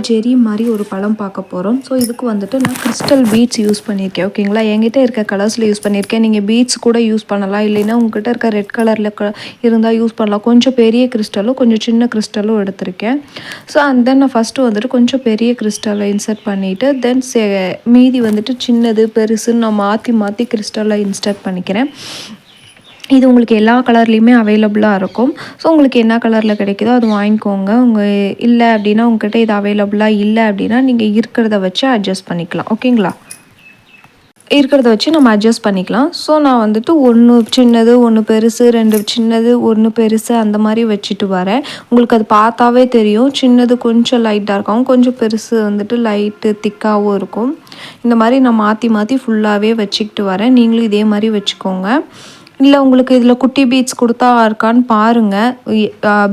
ஜெரி மாதிரி ஒரு பழம் பார்க்க போகிறோம். ஸோ இதுக்கு வந்துட்டு நான் கிறிஸ்டல் பீட்ஸ் யூஸ் பண்ணியிருக்கேன். ஓகேங்களா, என்கிட்ட இருக்க கலர்ஸில் யூஸ் பண்ணியிருக்கேன். நீங்கள் பீட்ஸ் கூட யூஸ் பண்ணலாம், இல்லைன்னா உங்ககிட்ட இருக்க ரெட் கலரில் இருந்தால் யூஸ் பண்ணலாம். கொஞ்சம் பெரிய கிறிஸ்டலும் கொஞ்சம் சின்ன கிறிஸ்டலும் எடுத்திருக்கேன். ஸோ அண்ட் தென் நான் ஃபஸ்ட்டு வந்துட்டு கொஞ்சம் பெரிய கிறிஸ்டலை இன்சர்ட் பண்ணிவிட்டு தென் மீதி வந்துட்டு சின்னது பெருசுன்னு நான் மாற்றி மாற்றி கிறிஸ்டலை இன்சர்ட் பண்ணிக்கிறேன். இது உங்களுக்கு எல்லா கலர்லேயுமே அவைலபிளாக இருக்கும். ஸோ உங்களுக்கு என்ன கலரில் கிடைக்குதோ அது வாங்கிக்கோங்க. உங்கள் இல்லை அப்படின்னா உங்கள்கிட்ட இது அவைலபிளாக இல்லை அப்படின்னா நீங்கள் இருக்கிறத வச்சு அட்ஜஸ்ட் பண்ணிக்கலாம். ஓகேங்களா, இருக்கிறத வச்சு நம்ம அட்ஜஸ்ட் பண்ணிக்கலாம். ஸோ நான் வந்துட்டு 1 சின்னது 1 பெருசு 2 சின்னது 1 பெருசு அந்த மாதிரி வச்சுட்டு வரேன். உங்களுக்கு அது பார்த்தாவே தெரியும். சின்னது கொஞ்சம் லைட்டாக இருக்கும், கொஞ்சம் பெருசு வந்துட்டு லைட்டு திக்காகவும் இருக்கும். இந்த மாதிரி நான் மாற்றி மாற்றி ஃபுல்லாகவே வச்சுக்கிட்டு வரேன். நீங்களும் இதே மாதிரி வச்சுக்கோங்க. இல்லை உங்களுக்கு இதில் குட்டி பீட்ஸ் கொடுத்தா இருக்கான்னு பாருங்கள்.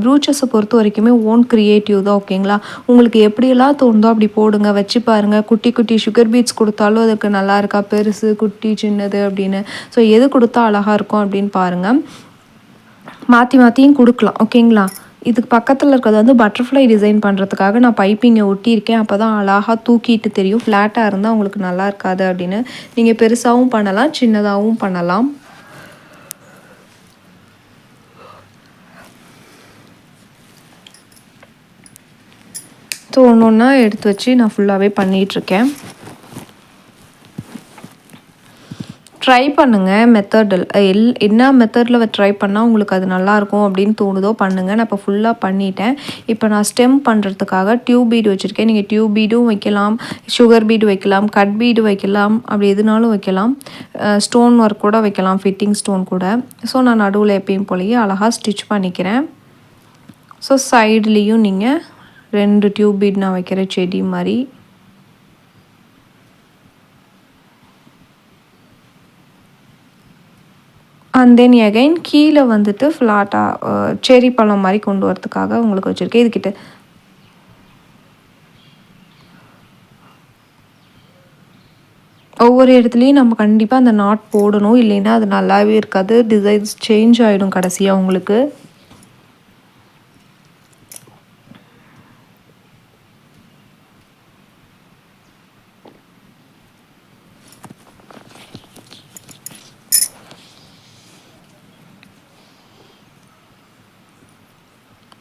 ப்ரூச்சஸை பொறுத்த வரைக்குமே ஓன் க்ரியேட்டிவ் தான். ஓகேங்களா, உங்களுக்கு எப்படியெல்லாம் தோணுதோ அப்படி போடுங்க, வச்சு பாருங்கள். குட்டி குட்டி சுகர் பீட்ஸ் கொடுத்தாலும் அதுக்கு நல்லா இருக்கா, பெருசு குட்டி சின்னது அப்படின்னு. ஸோ எது கொடுத்தா அழகாக இருக்கும் அப்படின்னு பாருங்கள். மாற்றி மாற்றியும் கொடுக்கலாம். ஓகேங்களா, இதுக்கு பக்கத்தில் இருக்கிறது வந்து பட்டர்ஃப்ளை டிசைன் பண்ணுறதுக்காக நான் பைப்பிங்கை ஒட்டியிருக்கேன். அப்போ தான் அழகாக தூக்கிட்டு தெரியும். ஃப்ளாட்டாக இருந்தால் உங்களுக்கு நல்லா இருக்காது அப்படின்னு. நீங்கள் பெருசாகவும் பண்ணலாம், சின்னதாகவும் பண்ணலாம். ஸோ ஒன்று ஒன்றா எடுத்து வச்சு நான் ஃபுல்லாகவே பண்ணிகிட்ருக்கேன். ட்ரை பண்ணுங்கள் மெத்தடில் என்ன மெத்தடில் ட்ரை பண்ணால் உங்களுக்கு அது நல்லாயிருக்கும் அப்படின்னு தோணுதோ பண்ணுங்கள். நான் இப்போ ஃபுல்லாக பண்ணிட்டேன். இப்போ நான் ஸ்டெம் பண்ணுறதுக்காக டியூப் பீடு வச்சுருக்கேன். நீங்கள் டியூப் பீடும் வைக்கலாம், சுகர் பீடு வைக்கலாம், கட் பீடு வைக்கலாம், அப்படி எதுனாலும் வைக்கலாம். ஸ்டோன் ஒர்க் கூட வைக்கலாம், ஃபிட்டிங் ஸ்டோன் கூட. ஸோ நான் நடுவில் எப்பயும் போலயே அழகாக ஸ்டிச் பண்ணிக்கிறேன். ஸோ சைட்லேயும் நீங்கள் 2 டியூப் பீட் நான் வைக்கிற செடி மாதிரி. அண்ட் தென் அகைன் கீழே வந்துட்டு ஃப்ளாட்டாக செரி பழம் மாதிரி கொண்டு வரதுக்காக உங்களுக்கு வச்சுருக்கேன். இதுக்கிட்ட ஒவ்வொரு இடத்துலையும் நம்ம கண்டிப்பாக அந்த நாட் போடணும், இல்லைன்னா அது நல்லாவே இருக்காது. டிசைன்ஸ் சேஞ்ச் ஆகிடும் கடைசியாக உங்களுக்கு.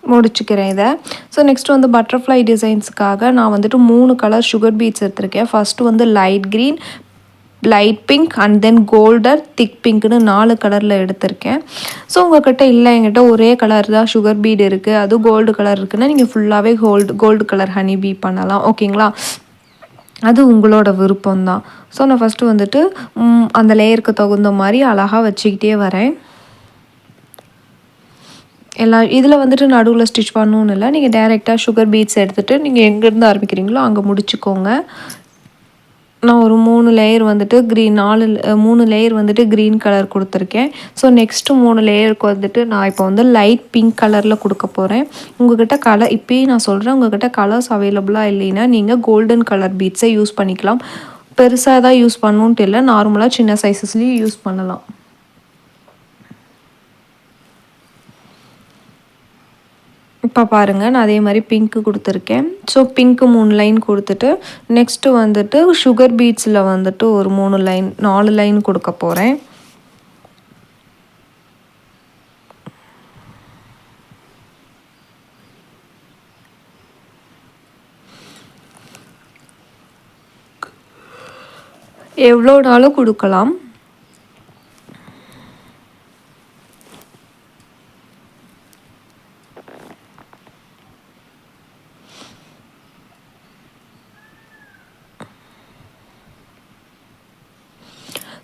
முடிச்சுக்கிறேன் இதை. ஸோ நெக்ஸ்ட் வந்து பட்டர்ஃப்ளை டிசைன்ஸுக்காக நான் வந்துட்டு 3 கலர் சுகர் பீட்ஸ் எடுத்திருக்கேன். ஃபஸ்ட்டு வந்து light green, light pink and then golden thick பிங்க்னு 4 கலரில் எடுத்திருக்கேன். ஸோ உங்கள்கிட்ட இல்லை என்கிட்ட ஒரே கலர் தான் சுகர் பீடு இருக்குது, அதுவும் கோல்டு கலர் இருக்குன்னா நீங்கள் ஃபுல்லாகவே கோல்டு கலர் ஹனி பீ பண்ணலாம். ஓகேங்களா, அது உங்களோட விருப்பம்தான். ஸோ நான் ஃபஸ்ட்டு வந்துட்டு அந்த லேயருக்கு தகுந்த மாதிரி அழகாக வச்சுக்கிட்டே வரேன். இதில் வந்துட்டு நடுவில் ஸ்டிச் பண்ணணும்னு இல்லை, நீங்கள் டைரெக்டாக சுகர் பீட்ஸ் எடுத்துகிட்டு நீங்கள் எங்கேருந்து ஆரம்பிக்கிறீங்களோ அங்கே முடிச்சுக்கோங்க. நான் ஒரு 3 லேயர் வந்துட்டு க்ரீன் 3 லேயர் வந்துட்டு க்ரீன் கலர் கொடுத்துருக்கேன். ஸோ நெக்ஸ்ட்டு 3 லேயருக்கு வந்துட்டு நான் இப்போ வந்து லைட் பிங்க் கலரில் கொடுக்க போகிறேன். உங்கள்கிட்ட கலர் இப்போயும் நான் சொல்கிறேன், உங்கள்கிட்ட கலர்ஸ் அவைலபிளாக இல்லைன்னா நீங்கள் கோல்டன் கலர் பீட்ஸை யூஸ் பண்ணிக்கலாம். பெருசாக தான் யூஸ் பண்ணணுன்ட்டு இல்லை, நார்மலாக சின்ன சைஸஸ்லேயும் யூஸ் பண்ணலாம். இப்போ பாருங்கள், நான் அதே மாதிரி பிங்க்கு கொடுத்துருக்கேன். ஸோ பிங்க்கு 3 லைன் கொடுத்துட்டு நெக்ஸ்ட்டு வந்துட்டு சுகர் பீட்ஸில் வந்துட்டு ஒரு 4 லைன் கொடுக்க போகிறேன். எவ்வளோ நாளும் கொடுக்கலாம்.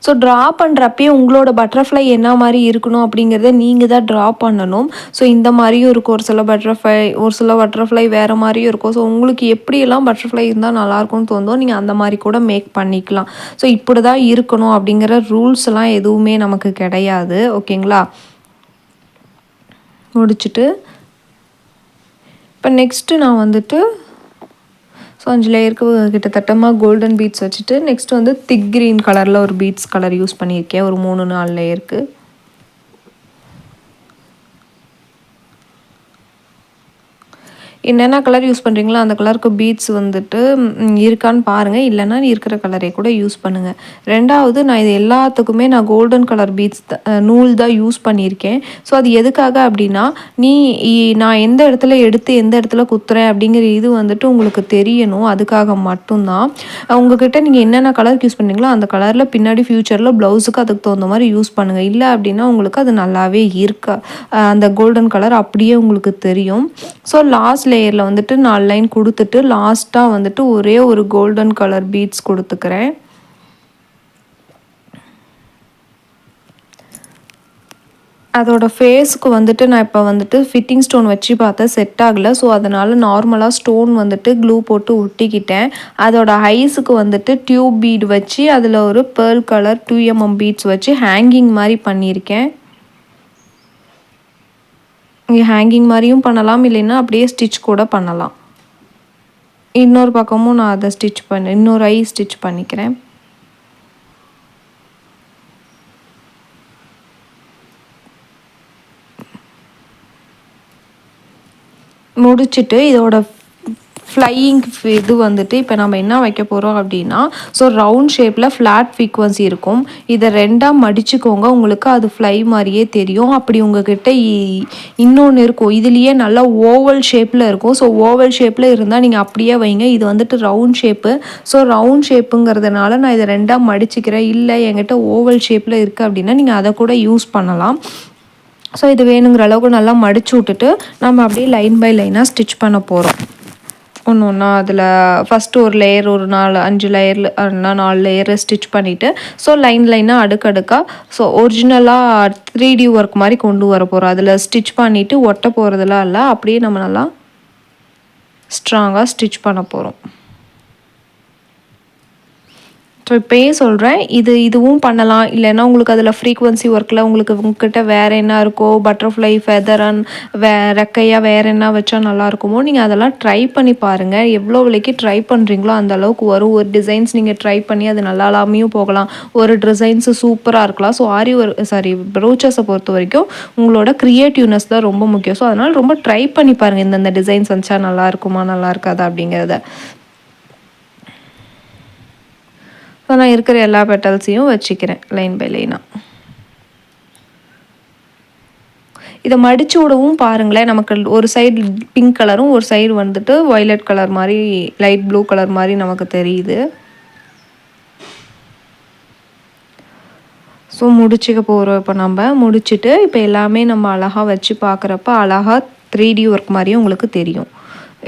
ஸோ ட்ரா பண்ணுறப்பே உங்களோட பட்டர்ஃப்ளை என்ன மாதிரி இருக்கணும் அப்படிங்கிறத நீங்கள் தான் ட்ரா பண்ணணும். ஸோ இந்த மாதிரியும் இருக்கும் ஒரு சில பட்டர்ஃப்ளை வேறு மாதிரியும் இருக்கும். ஸோ உங்களுக்கு எப்படியெல்லாம் பட்டர்ஃப்ளை இருந்தால் நல்லாயிருக்கும்னு தோணுதோ நீங்கள் அந்த மாதிரி கூட மேக் பண்ணிக்கலாம். ஸோ இப்படி தான் இருக்கணும் அப்படிங்கிற ரூல்ஸ்லாம் எதுவுமே நமக்கு கிடையாது. ஓகேங்களா, முடிச்சுட்டு இப்போ நெக்ஸ்ட்டு நான் வந்துட்டு ஸோ 5 லேயருக்கு கிட்டத்தட்டமாக கோல்டன் பீட்ஸ் வச்சுட்டு நெக்ஸ்ட் வந்து திக் க்ரீன் கலரில் ஒரு பீட்ஸ் கலர் யூஸ் பண்ணியிருக்கேன் ஒரு 3-4 லேயருக்கு. என்னென்ன கலர் யூஸ் பண்ணுறீங்களோ அந்த கலருக்கு பீட்ஸ் வந்துட்டு இருக்கான்னு பாருங்கள். இல்லைன்னா இருக்கிற கலரே கூட யூஸ் பண்ணுங்கள். ரெண்டாவது நான் இது எல்லாத்துக்குமே நான் கோல்டன் கலர் பீட்ஸ் நூல் தான் யூஸ் பண்ணியிருக்கேன். ஸோ அது எதுக்காக அப்படின்னா நான் எந்த இடத்துல எடுத்து எந்த இடத்துல குத்துறேன் அப்படிங்கிற இது வந்துட்டு உங்களுக்கு தெரியணும். அதுக்காக மட்டும்தான். உங்ககிட்ட நீங்கள் என்னென்ன கலருக்கு யூஸ் பண்ணுறீங்களோ அந்த கலரில் பின்னாடி ஃப்யூச்சரில் ப்ளவுஸுக்கு அதுக்கு தகுந்த மாதிரி யூஸ் பண்ணுங்கள். இல்லை அப்படின்னா உங்களுக்கு அது நல்லாவே இருக்கா அந்த கோல்டன் கலர் அப்படியே உங்களுக்கு தெரியும். ஸோ லாஸ்ட் லேயரில் வந்துட்டு 4 லைன் கொடுத்துட்டு லாஸ்ட்டாக வந்துட்டு ஒரே ஒரு கோல்டன் கலர் பீட்ஸ் கொடுத்துக்கிறேன். அதோட ஃபேஸுக்கு வந்துட்டு நான் இப்போ வந்துட்டு ஃபிட்டிங் ஸ்டோன் வச்சு பார்த்தேன், செட் ஆகலை. ஸோ அதனால் நார்மலாக ஸ்டோன் வந்துட்டு க்ளூ போட்டு ஒட்டிக்கிட்டேன். அதோட ஐஸுக்கு வந்துட்டு டியூப் பீட் வச்சு அதில் ஒரு பேர்ல் கலர் 2mm பீட்ஸ் வச்சு ஹேங்கிங் மாதிரி பண்ணியிருக்கேன். இங்கே ஹேங்கிங் மாதிரியும் பண்ணலாம், இல்லைன்னா அப்படியே ஸ்டிச் கூட பண்ணலாம். இன்னொரு பக்கமும் நான் அதை இன்னொரு ஐ ஸ்டிச் பண்ணிக்கிறேன். முடிச்சுட்டு இதோட ஃப்ளையிங் இது வந்துட்டு இப்போ நம்ம என்ன வைக்க போகிறோம் அப்படின்னா, ஸோ ரவுண்ட் ஷேப்பில் ஃப்ளாட் ஃப்ரீக்வன்சி இருக்கும். இதை 2ஆக மடிச்சுக்கோங்க, உங்களுக்கு அது ஃப்ளை மாதிரியே தெரியும். அப்படி உங்ககிட்ட இன்னொன்று இருக்கும், இதுலேயே நல்லா ஓவல் ஷேப்பில் இருக்கும். ஸோ ஓவல் ஷேப்பில் இருந்தால் நீங்கள் அப்படியே வைங்க. இது வந்துட்டு ரவுண்ட் ஷேப்பு. ஸோ ரவுண்ட் ஷேப்புங்கிறதுனால நான் இதை 2ஆக மடிச்சுக்கிறேன். இல்லை என்கிட்ட ஓவல் ஷேப்பில் இருக்குது அப்படின்னா நீங்கள் அதை கூட யூஸ் பண்ணலாம். ஸோ இது வேணுங்கிற அளவுக்கு நல்லா மடிச்சு விட்டுட்டு நம்ம அப்படியே லைன் பை லைனாக ஸ்டிச் பண்ண போகிறோம். ஒன்று ஒன்றா அதில் ஃபஸ்ட்டு ஒரு லேயர் ஒரு 4-5 லேயரில் 4 லேயரை ஸ்டிச் பண்ணிவிட்டு ஸோ லைனாக அடுக்கடுக்காக ஸோ ஒரிஜினலாக 3D ஒர்க் மாதிரி கொண்டு வர போகிறோம். அதில் ஸ்டிச் பண்ணிவிட்டு ஒட்ட போகிறதுலாம் இல்லை, அப்படியே நம்ம நல்லா ஸ்ட்ராங்காக ஸ்டிச் பண்ண போகிறோம். ஸோ இப்போயே சொல்கிறேன், இதுவும் பண்ணலாம். இல்லைன்னா உங்களுக்கு அதில் ஃப்ரீக்வன்சி ஒர்க்கில் உங்ககிட்ட வேறு என்ன இருக்கோ, பட்டர்ஃப்ளை ஃபெதர் ரெக்கையாக வேறு என்ன வச்சா நல்லாயிருக்குமோ நீங்கள் அதெல்லாம் ட்ரை பண்ணி பாருங்கள். எவ்வளோ விலைக்கு ட்ரை பண்ணுறீங்களோ அந்த அளவுக்கு வரும். ஒரு டிசைன்ஸ் நீங்கள் ட்ரை பண்ணி அது நல்லா இல்லாமையும் போகலாம், ஒரு டிசைன்ஸு சூப்பராக இருக்கலாம். ஸோ ப்ரோச்சஸை பொறுத்த வரைக்கும் உங்களோட க்ரியேட்டிவ்னஸ் தான் ரொம்ப முக்கியம். ஸோ அதனால் ரொம்ப ட்ரை பண்ணி பாருங்கள், இந்தந்த டிசைன்ஸ் வந்துச்சா நல்லா இருக்குமா நல்லா இருக்காதா அப்படிங்கிறத. ஸோ நான் இருக்கிற எல்லா பெட்டல்ஸையும் வச்சுக்கிறேன் லைன் பை லைனாக. இதை மடித்து விடவும் பாருங்களேன், நமக்கு ஒரு சைடு பிங்க் கலரும் ஒரு சைடு வந்துட்டு வயலட் கலர் மாதிரி லைட் ப்ளூ கலர் மாதிரி நமக்கு தெரியுது. ஸோ முடிச்சுக்க போகிறோம். இப்போ நம்ம முடிச்சுட்டு இப்போ எல்லாமே நம்ம அழகாக வச்சு பார்க்குறப்ப அழகாக 3D ஒர்க் மாதிரியும் உங்களுக்கு தெரியும்.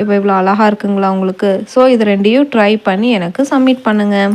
இப்போ இவ்வளோ அழகாக இருக்குங்களா உங்களுக்கு? ஸோ இது 2யும் ட்ரை பண்ணி எனக்கு சப்மிட் பண்ணுங்கள்.